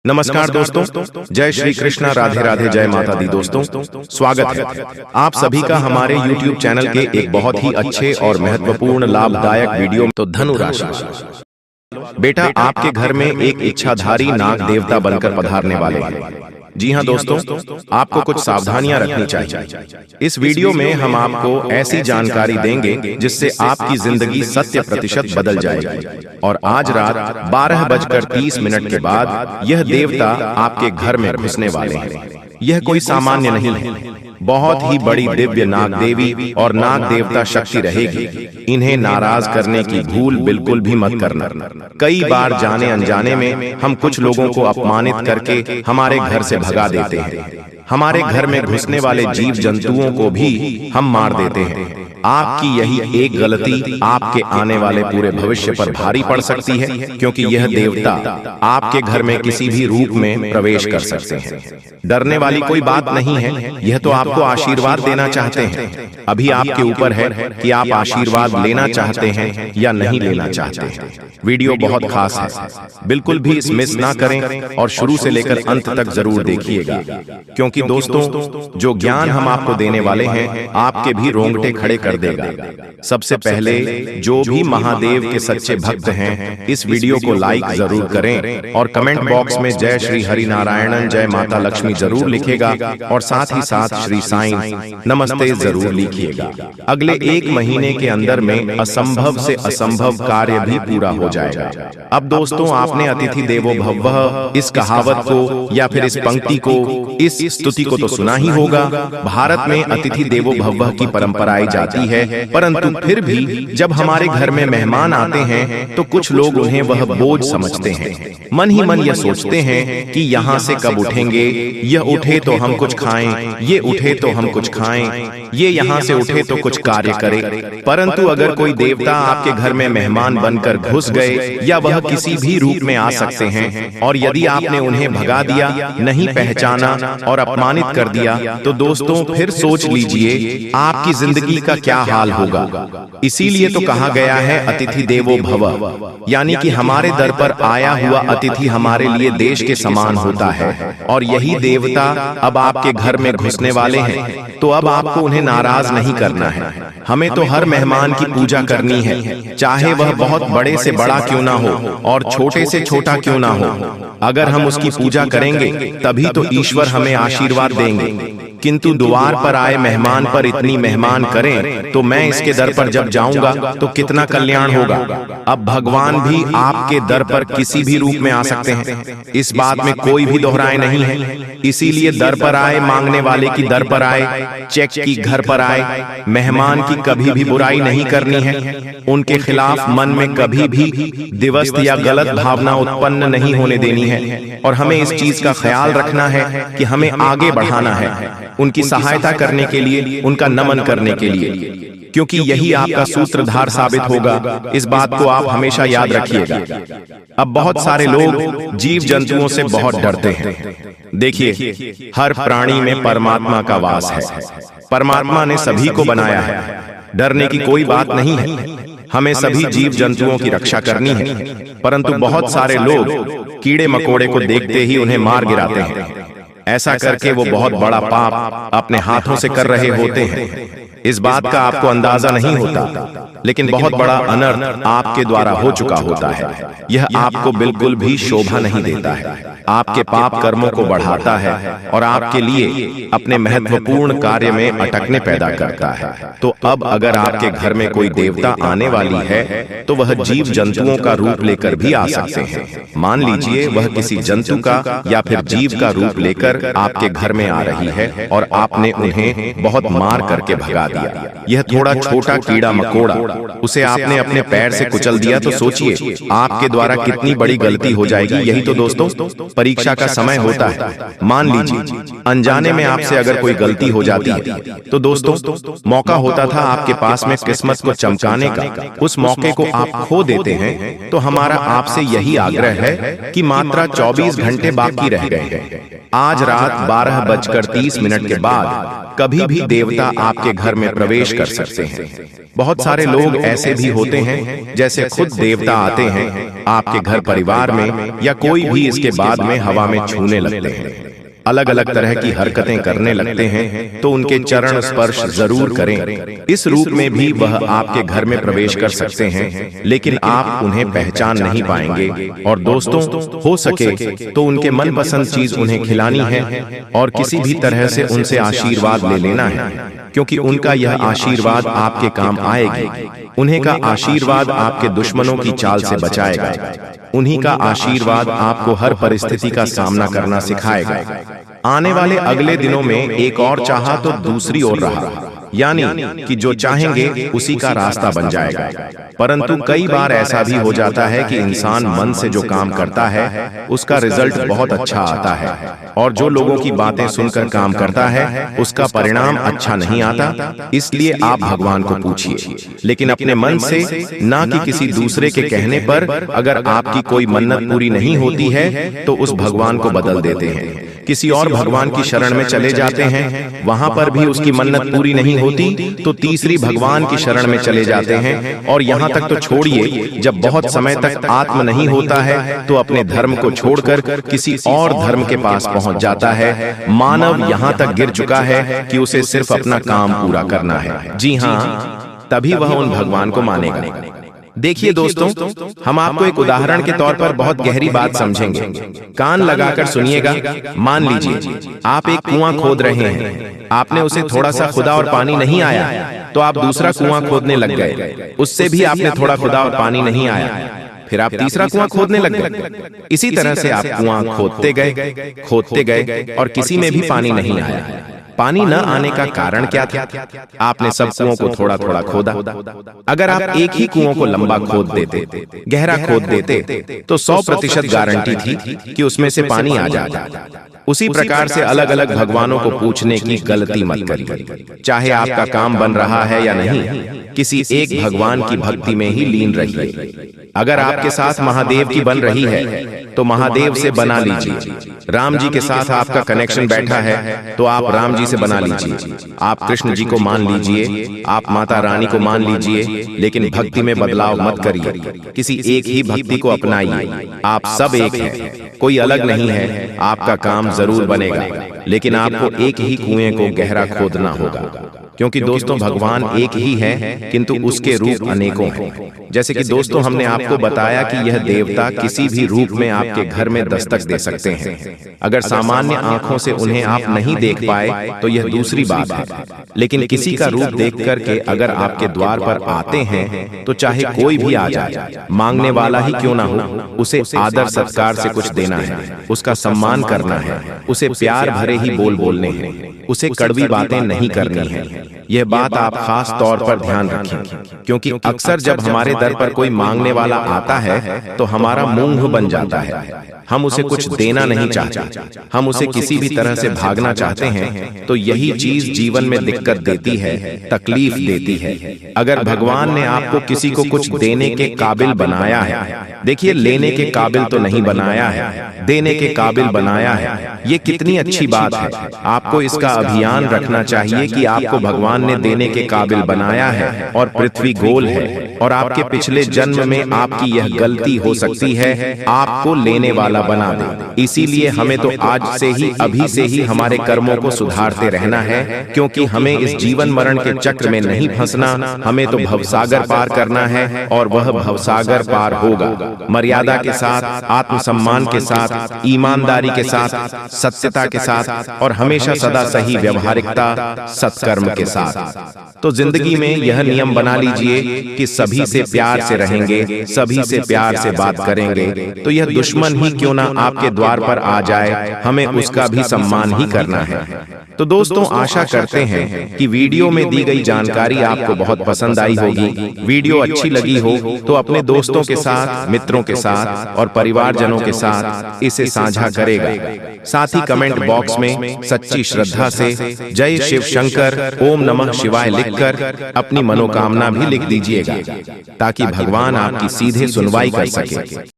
नमस्कार दोस्तों, जय श्री कृष्णा, राधे राधे, जय माता दी। दोस्तों स्वागत है आप सभी का हमारे YouTube चैनल के एक बहुत ही अच्छे और महत्वपूर्ण लाभदायक वीडियो में। तो धनु राशि बेटा, आपके घर में एक इच्छाधारी नाग देवता बनकर पधारने वाले हैं। जी हाँ दोस्तों, आपको कुछ सावधानियां रखनी चाहिए। इस वीडियो में हम आपको ऐसी जानकारी देंगे जिससे आपकी जिंदगी 100% बदल जाएगी। और आज रात 12:30 के बाद यह देवता आपके घर में घुसने वाले हैं। यह कोई सामान्य नहीं है, बहुत ही बड़ी दिव्य नाग देवी और नाग देवता शक्ति रहेगी। इन्हें नाराज करने की भूल बिल्कुल भी मत करना। कई बार जाने अनजाने में हम कुछ लोगों को अपमानित करके हमारे घर से भगा देते हैं। हमारे घर में घुसने वाले जीव जंतुओं को भी हम मार देते हैं। आपकी यही एक गलती आपके आने वाले पूरे भविष्य पर भारी पड़ सकती है, क्योंकि यह देवता आपके घर में किसी भी रूप में प्रवेश कर सकते हैं। डरने वाली कोई बात नहीं है, यह तो आपको आशीर्वाद देना चाहते हैं। अभी आपके ऊपर है कि आप आशीर्वाद लेना चाहते हैं या नहीं लेना चाहते हैं। वीडियो बहुत खास है, बिल्कुल भी मिस ना करें और शुरू से लेकर अंत तक जरूर देखिएगा, क्योंकि दोस्तों जो ज्ञान हम आपको देने वाले हैं आपके भी रोंगटे खड़े कर देगा। सबसे पहले जो भी महादेव के सच्चे भक्त हैं इस वीडियो को लाइक जरूर करें और कमेंट बॉक्स में जय श्री हरि नारायणन, जय माता लक्ष्मी जरूर लिखेगा और साथ ही साथ श्री साईं नमस्ते जरूर लिखिएगा। अगले 1 महीने के अंदर में असंभव से असंभव कार्य भी पूरा हो जाएगा। अब दोस्तों, आपने अतिथि देवो भवः इस कहावत को या फिर इस पंक्ति को, इस स्तुति को तो सुना ही होगा। भारत में अतिथि देवो भवः की परंपराएं जाती है, परंतु फिर भी जब हमारे घर में मेहमान आते हैं तो कुछ लोग उन्हें वह बोझ समझते हैं। मन ही मन यह सोचते हैं कि यहाँ से कब उठेंगे, यह उठे तो हम कुछ खाएं, ये उठे तो हम कुछ खाएं, ये यहाँ से उठे तो कुछ कार्य करे। परंतु अगर कोई देवता आपके घर में मेहमान बनकर घुस गए या वह किसी भी रूप में आ सकते हैं, और यदि आपने उन्हें भगा दिया, नहीं पहचाना और अपमानित कर दिया, तो दोस्तों फिर सोच लीजिए आपकी जिंदगी का क्या हाल होगा। इसीलिए तो कहा गया है अतिथि देवो भव, यानी कि हमारे दर पर आया हुआ अतिथि हमारे लिए देश के समान होता है। और यही देवता अब आपके घर में घुसने वाले हैं, तो अब आपको उन्हें नाराज नहीं करना है। हमें तो हर मेहमान की पूजा करनी है, चाहे वह बहुत बड़े से बड़ा क्यों ना हो और छोटे से छोटा क्यों ना हो। अगर हम उसकी पूजा करेंगे तभी तो ईश्वर हमें आशीर्वाद देंगे। किंतु द्वार पर आए मेहमान पर इतनी मेहमान करें तो मैं इसके दर पर जब जाऊंगा तो कितना कल्याण होगा। अब भगवान भी आपके दर पर किसी भी रूप में आ सकते हैं, इस बात में कोई भी दोहराए नहीं है। इसीलिए दर पर आए मांगने वाले की दर पर आए, चेक की घर पर आए। मेहमान की कभी भी बुराई नहीं करनी है, उनके खिलाफ मन में कभी भी दिवस्त या गलत भावना उत्पन्न नहीं होने देनी है। और हमें इस चीज का ख्याल रखना है कि हमें आगे बढ़ाना है, उनकी सहायता करने के लिए, उनका नमन करने के लिए, क्योंकि यही आपका सूत्रधार साबित होगा। इस बात को आप हमेशा याद रखिएगा। अब बहुत सारे लोग जीव जंतुओं से बहुत डरते हैं। देखिए, हर प्राणी में परमात्मा का वास है। परमात्मा ने सभी को बनाया है, डरने की कोई बात नहीं है। हमें सभी जीव जंतुओं की रक्षा करनी है, परंतु बहुत सारे लोग कीड़े मकोड़े को देखते ही उन्हें मार गिराते हैं। ऐसा करके वो बहुत बड़ा पाप अपने हाथों से कर रहे होते हैं। इस बात का आपको अंदाजा नहीं होता, लेकिन बहुत बड़ा अनर्थ आपके द्वारा हो चुका होता है। यह आपको बिल्कुल भी शोभा नहीं देता है, आपके पाप कर्मों को बढ़ाता है और आपके लिए अपने महत्वपूर्ण कार्य में अटकने पैदा करता है। तो अब अगर आपके घर में कोई देवता आने वाली है तो वह जीव जंतुओं का रूप लेकर भी आ सकते हैं। मान लीजिए वह किसी जंतु का या फिर जीव का रूप लेकर आपके घर में आ रही है और आपने उन्हें बहुत मार करके भगा दिया। यह थोड़ा छोटा कीड़ा मकोड़ा, उसे आपने अपने पैर से कुचल दिया, तो सोचिए आपके द्वारा कितनी बड़ी गलती हो जाएगी। यही तो दोस्तों परीक्षा का समय होता है। मान लीजिए अनजाने में आपसे अगर कोई गलती हो जाती है तो दोस्तों मौका होता था आपके पास में किस्मत को चमकाने का, उस मौके को आप खो देते हैं। तो हमारा आपसे यही आग्रह है कि मात्र 24 घंटे बाकी रह गए हैं। आज रात 12:30 के बाद कभी भी देवता आपके घर में में प्रवेश कर सकते हैं। बहुत सारे लोग ऐसे भी होते हैं जैसे खुद देवता आते हैं आपके घर परिवार में या कोई भी इसके बाद में हवा में छूने लगते हैं, अलग अलग तरह की हरकतें करने लगते हैं, तो उनके चरण स्पर्श जरूर करें। इस रूप में भी वह आपके घर में प्रवेश कर सकते हैं, लेकिन आप उन्हें पहचान नहीं पाएंगे। और दोस्तों, हो सके तो उनके मनपसंद चीज उन्हें खिलानी है और किसी भी तरह से उनसे आशीर्वाद ले लेना है, क्योंकि उनका यह आशीर्वाद आपके काम आएगी। उन्हीं का आशीर्वाद आपके दुश्मनों की चाल से बचाएगा। उन्हीं का आशीर्वाद आपको हर परिस्थिति का सामना करना सिखाएगा। आने वाले अगले दिनों में एक और चाहा तो दूसरी ओर रहा, यानी कि जो चाहेंगे उसी का रास्ता बन जाएगा। परंतु कई बार ऐसा भी हो जाता है कि इंसान मन से जो काम करता है उसका रिजल्ट बहुत अच्छा आता है, और जो लोगों की बातें सुनकर काम करता है उसका परिणाम अच्छा नहीं आता। इसलिए आप भगवान को पूछिए, लेकिन अपने मन से, ना कि किसी दूसरे के कहने पर। अगर आपकी कोई मन्नत पूरी नहीं होती है तो उस भगवान को बदल देते हैं, किसी और भगवान की शरण में चले जाते हैं। वहां पर भी उसकी मन्नत पूरी नहीं होती तो तीसरी भगवान की शरण में चले जाते हैं। और यहाँ तक तो छोड़िए, जब बहुत समय तक आत्म नहीं होता है तो अपने धर्म को छोड़कर किसी और धर्म के पास पहुंच जाता है। मानव यहाँ तक गिर चुका है कि उसे सिर्फ अपना काम पूरा करना है। जी हाँ, तभी वह उन भगवान को मानेगा। देखिए दोस्तों, हम आपको एक उदाहरण के तौर पर बहुत गहरी बात समझेंगे। कान लगाकर सुनिएगा। मान लीजिए आप एक कुआं खोद रहे हैं, आपने उसे थोड़ा सा खुदा और पानी नहीं आया तो आप दूसरा कुआं खोदने लग गए, उससे भी आपने थोड़ा खुदा और पानी नहीं आया, फिर आप तीसरा कुआं खोदने लग गए। इसी तरह से आप कुआं खोदते गए और किसी में भी पानी नहीं आया। पानी न आने का कारण क्या था? आपने सब कुओं को थोड़ा थोड़ा खोदा। अगर आप एक ही कुओं को लंबा खोद देते, गहरा खोद देते, तो 100% गारंटी थी कि उसमें से पानी आ जाता। उसी प्रकार से अलग अलग भगवानों को पूछने की गलती मत करिए। चाहे आपका काम बन रहा है या नहीं, किसी एक भगवान की भक्ति में ही लीन रहिए। अगर आपके साथ महादेव की बन रही है तो महादेव से बना लीजिए। राम जी के साथ आपका कनेक्शन बैठा है तो आप राम जी से बना लीजिए। आप कृष्ण जी को मान लीजिए, आप माता रानी को मान लीजिए, लेकिन भक्ति में बदलाव मत करिए। किसी एक ही भक्ति को अपनाइए। आप सब एक हैं, कोई अलग नहीं है। आपका काम जरूर बनेगा, लेकिन आपको एक ही कुएं को गहरा खोदना होगा। क्योंकि दोस्तों, भगवान एक ही है, किंतु उसके रूप अनेकों हैं। जैसे कि दोस्तों, हमने आपको बताया कि यह देवता किसी भी रूप में आपके घर में दस्तक दे सकते हैं। अगर सामान्य आंखों से उन्हें आप नहीं देख पाए तो यह दूसरी बात है, लेकिन किसी का रूप देख करके अगर आपके द्वार पर आते हैं तो चाहे कोई भी आ जाए, मांगने वाला ही क्यों ना हो, उसे आदर सत्कार से कुछ देना है, उसका सम्मान करना है, उसे प्यार भरे ही बोल बोलने हैं, उसे कड़वी बातें नहीं करनी है। यह बात आप खास तौर पर ध्यान रखें, क्योंकि अक्सर जब हमारे दर पर कोई मांगने वाला आता है तो हमारा मुंह बन जाता है। हम उसे कुछ देना नहीं चाहते, हम उसे किसी भी तरह से भागना चाहते हैं। तो यही चीज जीवन में दिक्कत देती है, तकलीफ देती है। अगर भगवान ने आपको किसी को कुछ देने के काबिल बनाया है, देखिए, लेने के काबिल तो नहीं बनाया है, देने के काबिल बनाया है। ये कितनी अच्छी बात है। आपको इसका अभियान रखना चाहिए कि आपको भगवान ने देने के काबिल बनाया है, और पृथ्वी गोल है, और आपके पिछले जन्म में आपकी यह गलती हो सकती है, आपको लेने वाला बना दे। इसीलिए हमें तो आज से ही, अभी से ही हमारे कर्मों को सुधारते रहना है, क्योंकि हमें इस जीवन मरण के चक्र में नहीं फंसना। हमें तो भवसागर पार करना है, और वह भवसागर पार होगा मर्यादा के साथ, आत्मसम्मान के साथ, ईमानदारी के साथ, सत्यता के साथ, और हमेशा सदा सही व्यवहारिकता, सत्कर्म के साथ। तो जिंदगी में यह नियम बना लीजिए कि सभी से प्यार से रहेंगे, सभी से प्यार से बात करेंगे। तो यह दुश्मन ही क्यों ना आपके द्वार पर आ जाए, हमें उसका भी सम्मान ही करना है। तो दोस्तों, आशा करते हैं कि वीडियो में दी गई जानकारी आपको बहुत पसंद आई होगी। वीडियो अच्छी लगी हो तो अपने दोस्तों के साथ, मित्रों के साथ और परिवारजनों के साथ इसे साझा करेगा। साथ ही कमेंट बॉक्स में सच्ची श्रद्धा से जय शिव शंकर, ओम नमः शिवाय लिखकर अपनी मनोकामना भी लिख दीजिएगा, ताकि भगवान आपकी सीधे सुनवाई कर सके।